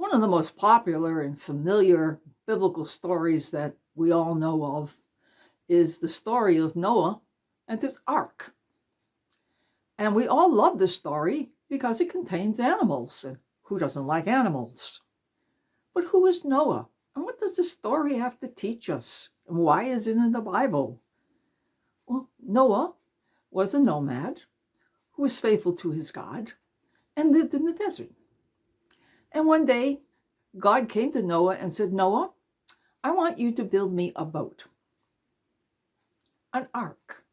One of the most popular and familiar biblical stories that we all know of is the story of Noah and his ark. And we all love this story because it contains animals, and who doesn't like animals? But who is Noah? And what does the story have to teach us? And why is it in the Bible? Well, Noah was a nomad who was faithful to his God and lived in the desert. And one day, God came to Noah and said, Noah, I want you to build me a boat, an ark.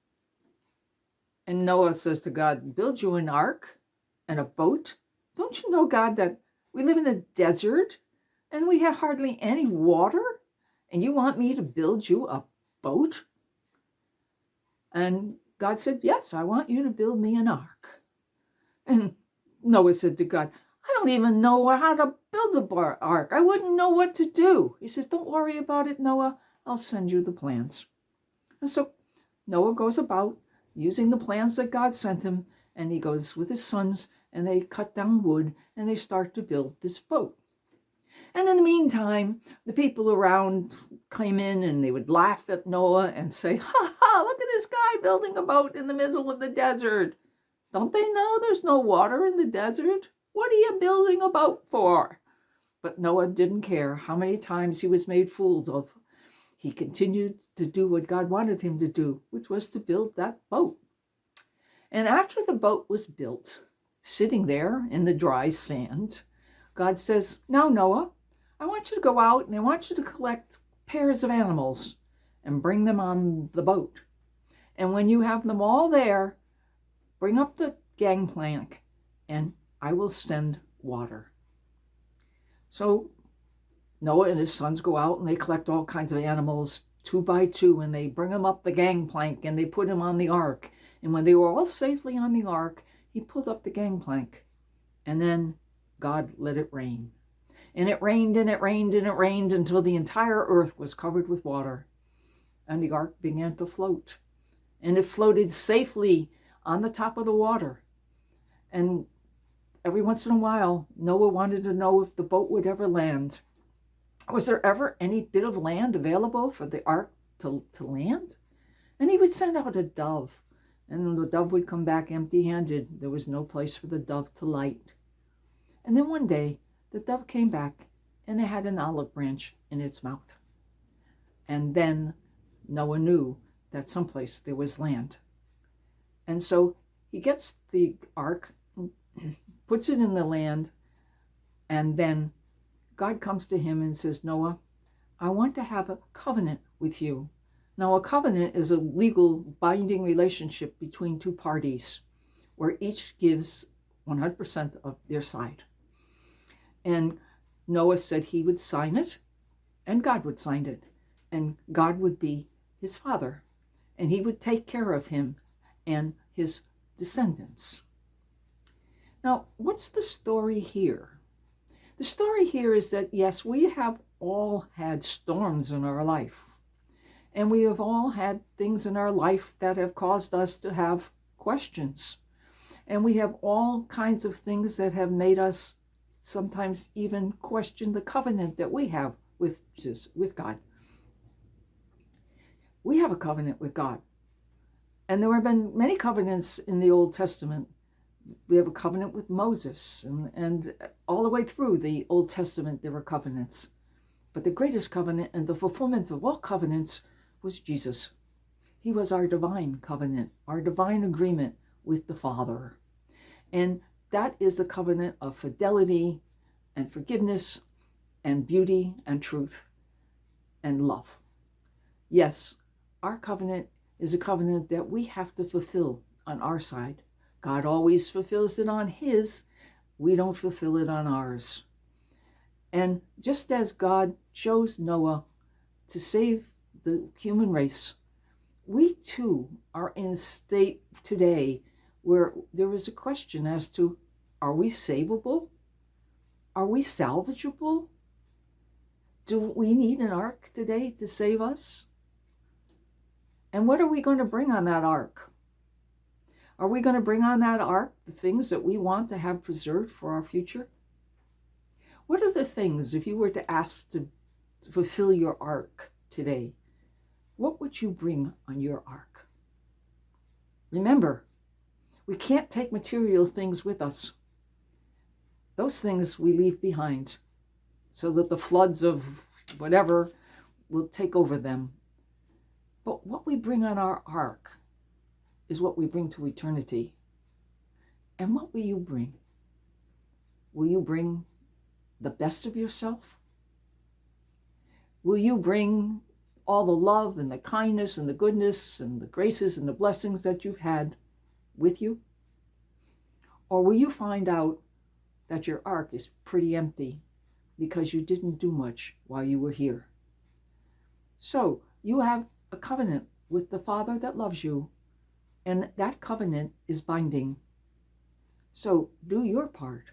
And Noah says to God, build you an ark and a boat? Don't you know, God, that we live in a desert and we have hardly any water? And you want me to build you a boat? And God said, yes, I want you to build me an ark. And Noah said to God, I don't even know how to build a ark. I wouldn't know what to do. He says, don't worry about it, Noah. I'll send you the plans. And so Noah goes about using the plans that God sent him, and he goes with his sons, and they cut down wood, and they start to build this boat. And in the meantime, the people around came in, and they would laugh at Noah and say, ha ha, look at this guy building a boat in the middle of the desert. Don't they know there's no water in the desert? What are you building a boat for? But Noah didn't care how many times he was made fools of. He continued to do what God wanted him to do, which was to build that boat. And after the boat was built, sitting there in the dry sand, God says, now, Noah, I want you to go out and I want you to collect pairs of animals and bring them on the boat. And when you have them all there, bring up the gangplank and I will send water. So Noah and his sons go out and they collect all kinds of animals, 2 by 2, and they bring them up the gangplank and they put them on the ark. And when they were all safely on the ark, he pulled up the gangplank. And then God let it rain. And it rained and it rained and it rained until the entire earth was covered with water. And the ark began to float. And it floated safely on the top of the water. And every once in a while, Noah wanted to know if the boat would ever land. Was there ever any bit of land available for the ark to land? And he would send out a dove, and the dove would come back empty-handed. There was no place for the dove to light. And then one day, the dove came back, and it had an olive branch in its mouth. And then Noah knew that someplace there was land. And so he gets the ark, puts it in the land, and then God comes to him and says, Noah, I want to have a covenant with you. Now, a covenant is a legal binding relationship between two parties where each gives 100% of their side. And Noah said he would sign it, and God would sign it, and God would be his father, and he would take care of him and his descendants. Now, what's the story here? The story here is that, yes, we have all had storms in our life. And we have all had things in our life that have caused us to have questions. And we have all kinds of things that have made us sometimes even question the covenant that we have with God. We have a covenant with God. And there have been many covenants in the Old Testament. We have a covenant with Moses, and all the way through the Old Testament there were covenants. But the greatest covenant and the fulfillment of all covenants was Jesus. He was our divine covenant, our divine agreement with the Father. And that is the covenant of fidelity and forgiveness and beauty and truth and love. Yes, our covenant is a covenant that we have to fulfill on our side. God always fulfills it on his. We don't fulfill it on ours. And just as God chose Noah to save the human race, we too are in a state today where there is a question as to, are we savable? Are we salvageable? Do we need an ark today to save us? And what are we going to bring on that ark? Are we going to bring on that ark the things that we want to have preserved for our future? What are the things, if you were to ask to fulfill your ark today, what would you bring on your ark? Remember, we can't take material things with us. Those things we leave behind so that the floods of whatever will take over them. But what we bring on our ark is what we bring to eternity. And what will you bring? Will you bring the best of yourself? Will you bring all the love and the kindness and the goodness and the graces and the blessings that you've had with you? Or will you find out that your ark is pretty empty because you didn't do much while you were here? So you have a covenant with the Father that loves you, and that covenant is binding. So do your part.